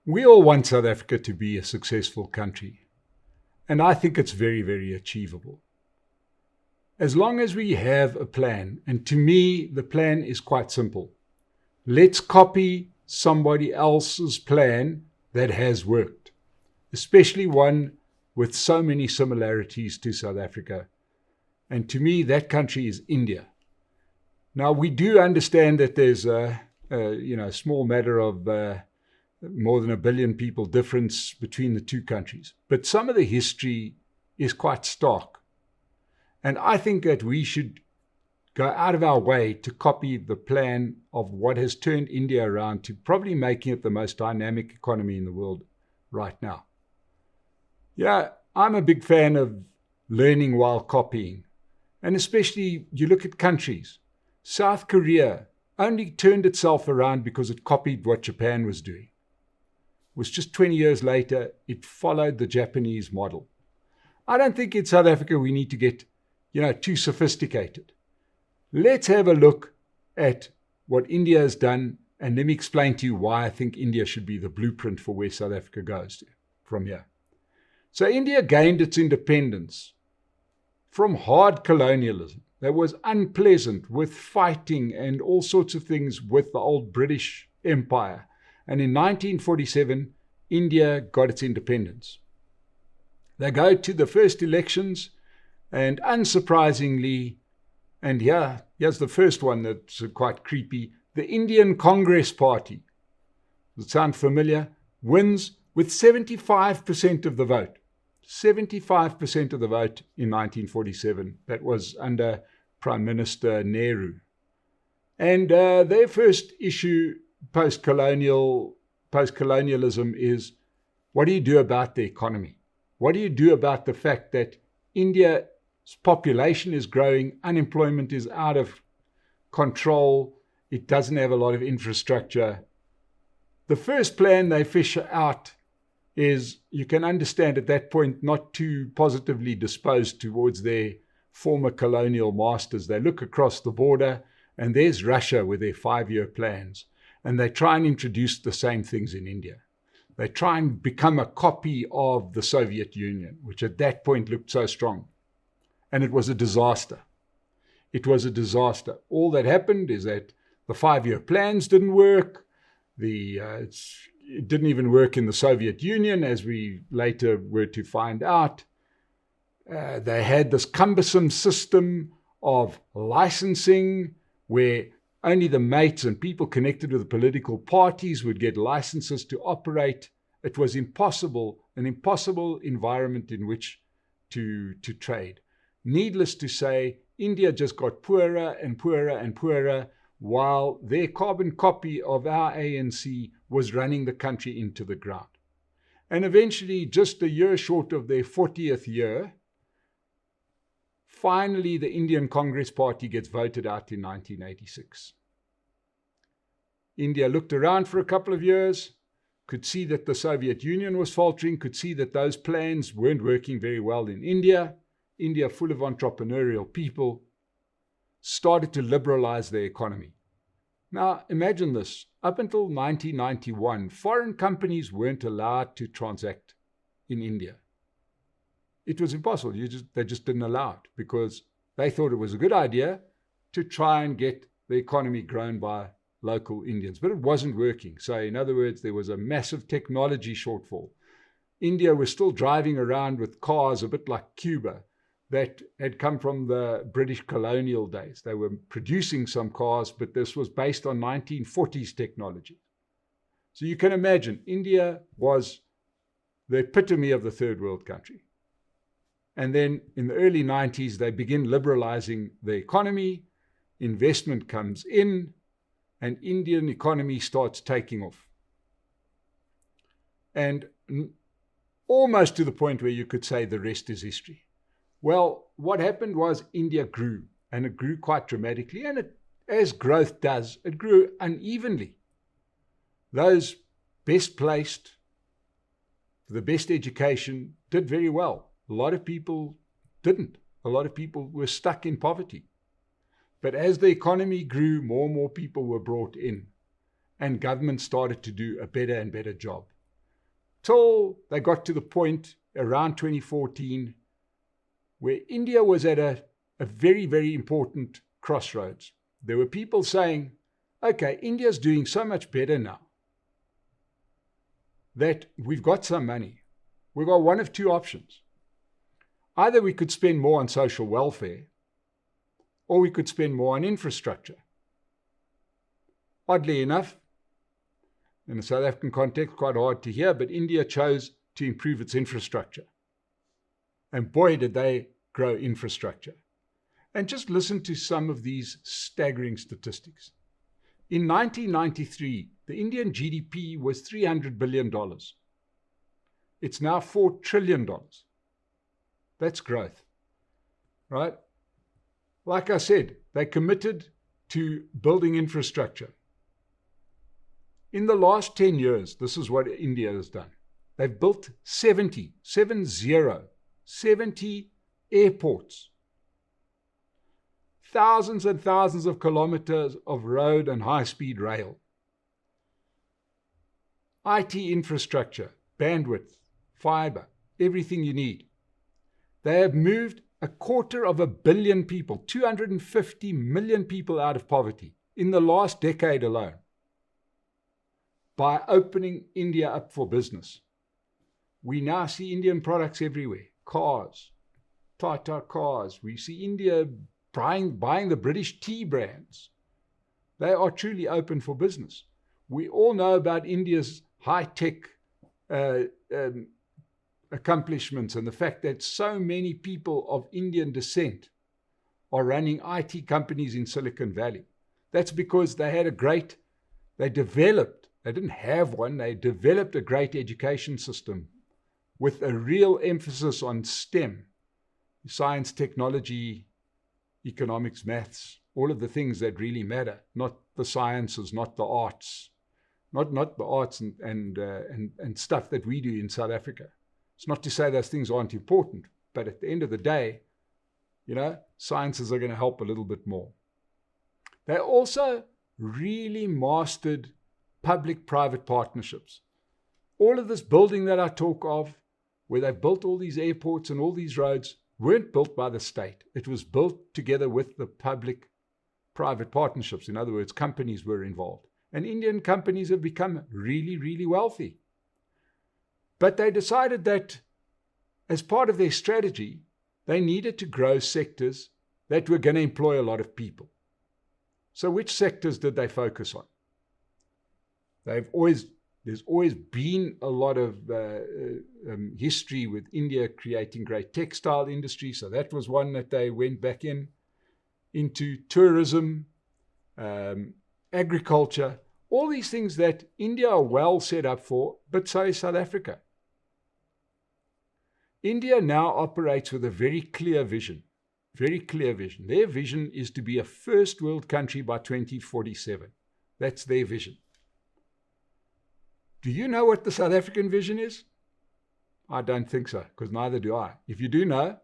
We all want South Africa to be a successful country, and I think it's very, very achievable. As long as we have a plan, and to me, the plan is quite simple. Let's copy somebody else's plan that has worked, especially one with so many similarities to South Africa. And to me, that country is India. Now, we do understand that there's a small matter of more than 1 billion people difference between the two countries. But some of the history is quite stark. And I think that we should go out of our way to copy the plan of what has turned India around to probably making it the most dynamic economy in the world right now. Yeah, I'm a big fan of learning while copying. And especially, you look at countries. South Korea only turned itself around because it copied what Japan was doing. It was just 20 years later, it followed the Japanese model. I don't think in South Africa we need to get, too sophisticated. Let's have a look at what India has done, and let me explain to you why I think India should be the blueprint for where South Africa goes to from here. So India gained its independence from hard colonialism that was unpleasant, with fighting and all sorts of things with the old British Empire. And in 1947, India got its independence. They go to the first elections, and unsurprisingly, and here's the first one that's quite creepy, the Indian Congress Party, does it sound familiar, wins with 75% of the vote. 75% of the vote in 1947. That was under Prime Minister Nehru. And their first issue, post-colonialism, is what do you do about the economy? What do you do about the fact that India's population is growing, unemployment is out of control, it doesn't have a lot of infrastructure? The first plan they fish out is, you can understand at that point, not too positively disposed towards their former colonial masters. They look across the border, and there's Russia with their 5-year plans. And they try and introduce the same things in India. They try and become a copy of the Soviet Union, which at that point looked so strong. And it was a disaster. It was a disaster. All that happened is that the 5-year plans didn't work. It didn't even work in the Soviet Union, as we later were to find out. They had this cumbersome system of licensing where only the mates and people connected with the political parties would get licenses to operate. It was impossible, an impossible environment in which to trade. Needless to say, India just got poorer and poorer and poorer, while their carbon copy of our ANC was running the country into the ground. And eventually, just a year short of their 40th year, finally the Indian Congress Party gets voted out in 1986. India looked around for a couple of years, could see that the Soviet Union was faltering, could see that those plans weren't working very well in India. India, full of entrepreneurial people, started to liberalize their economy. Now, imagine this. Up until 1991, foreign companies weren't allowed to transact in India. It was impossible. They just didn't allow it because they thought it was a good idea to try and get the economy grown by local Indians. But it wasn't working. So, in other words, there was a massive technology shortfall. India was still driving around with cars a bit like Cuba, that had come from the British colonial days. They were producing some cars, but this was based on 1940s technology. So you can imagine, India was the epitome of the third world country. And then in the early 90s, they begin liberalizing the economy, investment comes in, and Indian economy starts taking off. And almost to the point where you could say the rest is history. Well, what happened was India grew, and it grew quite dramatically, and as growth does, it grew unevenly. Those best placed, the best education, did very well. A lot of people didn't. A lot of people were stuck in poverty. But as the economy grew, more and more people were brought in, and government started to do a better and better job. till they got to the point around 2014 where India was at a very, very important crossroads. There were people saying, okay, India's doing so much better now that we've got some money. We've got one of two options. Either we could spend more on social welfare, or we could spend more on infrastructure. Oddly enough, in a South African context, quite hard to hear, but India chose to improve its infrastructure. And boy, did they grow infrastructure. And just listen to some of these staggering statistics. In 1993, the Indian GDP was $300 billion. It's now $4 trillion. That's growth, right? Like I said, they committed to building infrastructure. In the last 10 years, this is what India has done. They've built 70 airports, thousands and thousands of kilometers of road and high-speed rail, IT infrastructure, bandwidth, fiber, everything you need. They have moved 250 million people, 250 million people out of poverty in the last decade alone by opening India up for business. We now see Indian products everywhere, cars, Tata cars. We see India buying the British tea brands. They are truly open for business. We all know about India's high-tech accomplishments and the fact that so many people of Indian descent are running IT companies in Silicon Valley. That's because they didn't have one, they developed a great education system with a real emphasis on STEM, science, technology, economics, maths, all of the things that really matter, not the sciences, not the arts, not the arts and stuff that we do in South Africa. It's not to say those things aren't important, but at the end of the day, sciences are going to help a little bit more. They also really mastered public-private partnerships. All of this building that I talk of, where they've built all these airports and all these roads, weren't built by the state. It was built together with the public-private partnerships. In other words, companies were involved. And Indian companies have become really, really wealthy. But they decided that as part of their strategy, they needed to grow sectors that were going to employ a lot of people. So which sectors did they focus on? There's always been a lot of history with India creating great textile industry. So that was one that they went back into tourism, agriculture, all these things that India are well set up for, but so is South Africa. India now operates with a very clear vision. Their vision is to be a first world country by 2047. That's their vision. Do you know what the South African vision is? I don't think so, because neither do I. If you do know,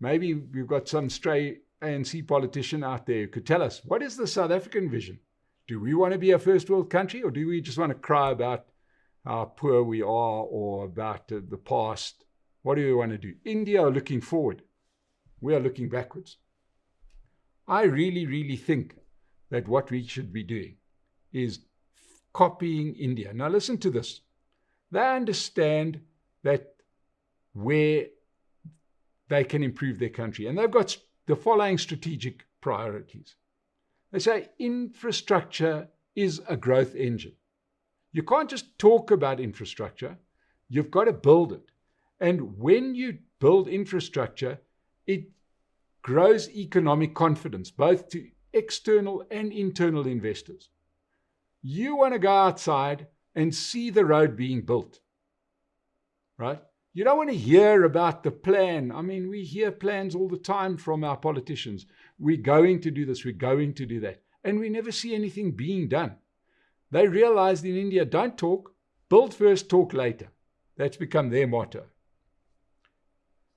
maybe we've got some stray ANC politician out there who could tell us, what is the South African vision? Do we want to be a first world country, or do we just want to cry about how poor we are or about the past? What do we want to do? India are looking forward. We are looking backwards. I really, really think that what we should be doing is copying India. Now listen to this. They understand that where they can improve their country. And they've got the following strategic priorities. They say infrastructure is a growth engine. You can't just talk about infrastructure. You've got to build it. And when you build infrastructure, it grows economic confidence, both to external and internal investors. You want to go outside and see the road being built, right? You don't want to hear about the plan. I mean, we hear plans all the time from our politicians. We're going to do this, we're going to do that. And we never see anything being done. They realized in India, don't talk, build first, talk later. That's become their motto.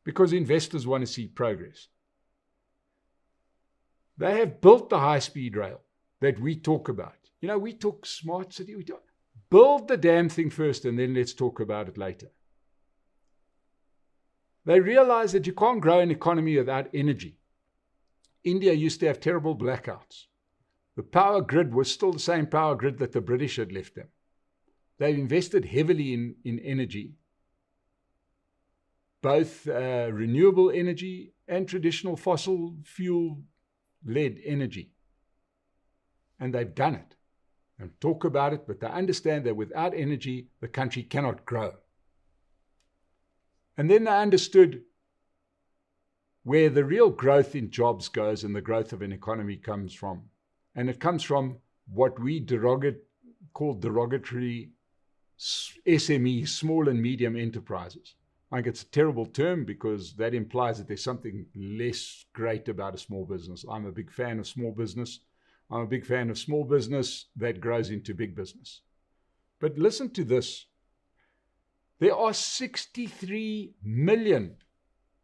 Because investors want to see progress. They have built the high-speed rail that we talk about. We talk smart city, we talk Build the damn thing first and then let's talk about it later. They realized that you can't grow an economy without energy. India used to have terrible blackouts. The power grid was still the same power grid that the British had left them. They've invested heavily in energy, both renewable energy and traditional fossil fuel-led energy. And they've done it. And talk about it, but they understand that without energy, the country cannot grow. And then they understood where the real growth in jobs goes and the growth of an economy comes from. And it comes from what we call derogatory SMEs, small and medium enterprises. I think it's a terrible term because that implies that there's something less great about a small business. I'm a big fan of small business. I'm a big fan of small business that grows into big business. But listen to this. There are 63 million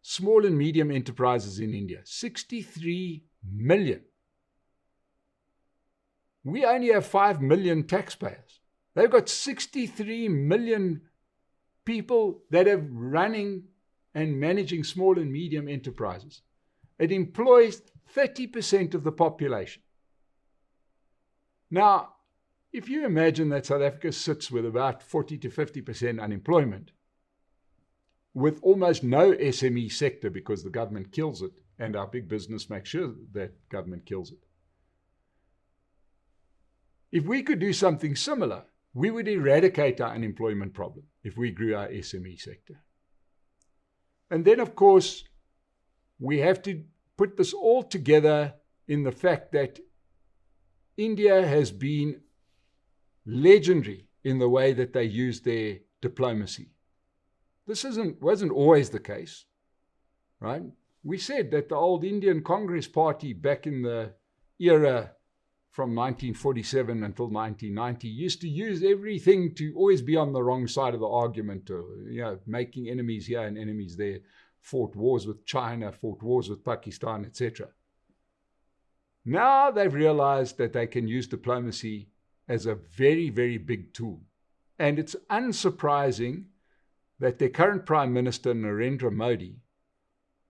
small and medium enterprises in India. 63 million. We only have 5 million taxpayers. They've got 63 million people that are running and managing small and medium enterprises. It employs 30% of the population. Now, if you imagine that South Africa sits with about 40 to 50% unemployment, with almost no SME sector because the government kills it, and our big business makes sure that government kills it. If we could do something similar, we would eradicate our unemployment problem if we grew our SME sector. And then, of course, we have to put this all together in the fact that India has been legendary in the way that they use their diplomacy. This wasn't always the case, right? We said that the old Indian Congress Party back in the era from 1947 until 1990 used to use everything to always be on the wrong side of the argument, or, making enemies here and enemies there, fought wars with China, fought wars with Pakistan, etc. Now they've realized that they can use diplomacy as a very, very big tool. And it's unsurprising that their current Prime Minister, Narendra Modi,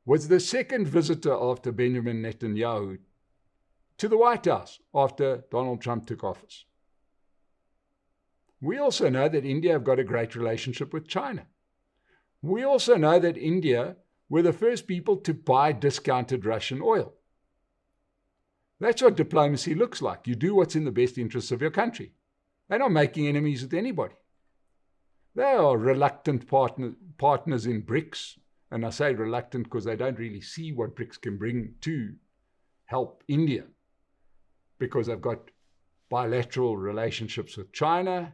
was the second visitor after Benjamin Netanyahu to the White House after Donald Trump took office. We also know that India have got a great relationship with China. We also know that India were the first people to buy discounted Russian oil. That's what diplomacy looks like. You do what's in the best interests of your country. They're not making enemies with anybody. They are reluctant partners in BRICS. And I say reluctant because they don't really see what BRICS can bring to help India, because they've got bilateral relationships with China.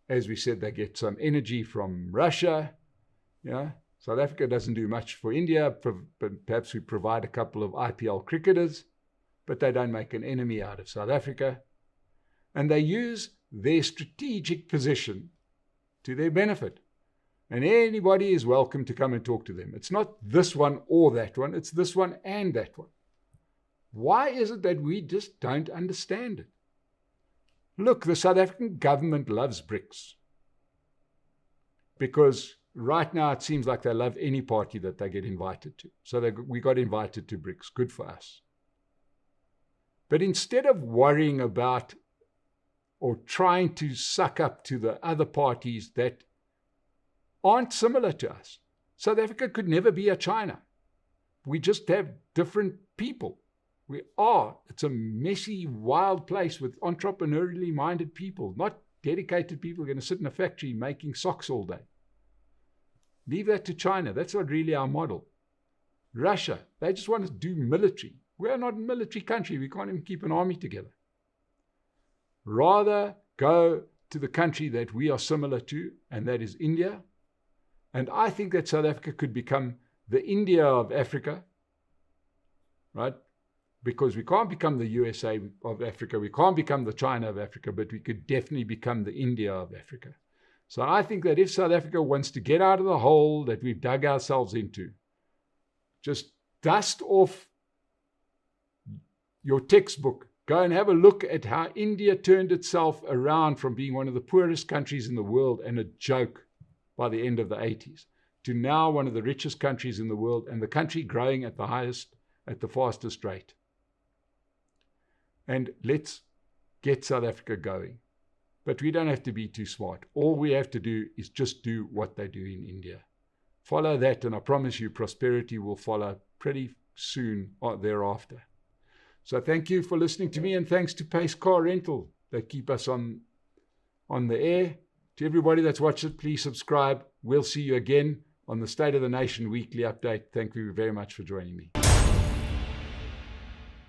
As we said, they get some energy from Russia. South Africa doesn't do much for India, but perhaps we provide a couple of IPL cricketers, but they don't make an enemy out of South Africa. And they use their strategic position to their benefit. And anybody is welcome to come and talk to them. It's not this one or that one, it's this one and that one. Why is it that we just don't understand it? Look, the South African government loves BRICS, because right now it seems like they love any party that they get invited to. So we got invited to BRICS. Good for us. But instead of worrying about or trying to suck up to the other parties that aren't similar to us, South Africa could never be a China. We just have different people. It's a messy, wild place with entrepreneurially minded people, not dedicated people who are going to sit in a factory making socks all day. Leave that to China. That's not really our model. Russia, they just want to do military. We are not a military country. We can't even keep an army together. Rather go to the country that we are similar to, and that is India. And I think that South Africa could become the India of Africa, right? Because we can't become the USA of Africa, we can't become the China of Africa, but we could definitely become the India of Africa. So I think that if South Africa wants to get out of the hole that we've dug ourselves into, just dust off your textbook Go and have a look at how India turned itself around from being one of the poorest countries in the world and a joke by the end of the 80s to now one of the richest countries in the world, and the country growing at the fastest rate. And let's get South Africa going. But we don't have to be too smart. All we have to do is just do what they do in India. Follow that, and I promise you prosperity will follow pretty soon thereafter. So thank you for listening to me, and thanks to Pace Car Rental that keep us on the air. To everybody that's watched it, please subscribe. We'll see you again on the State of the Nation Weekly Update. Thank you very much for joining me.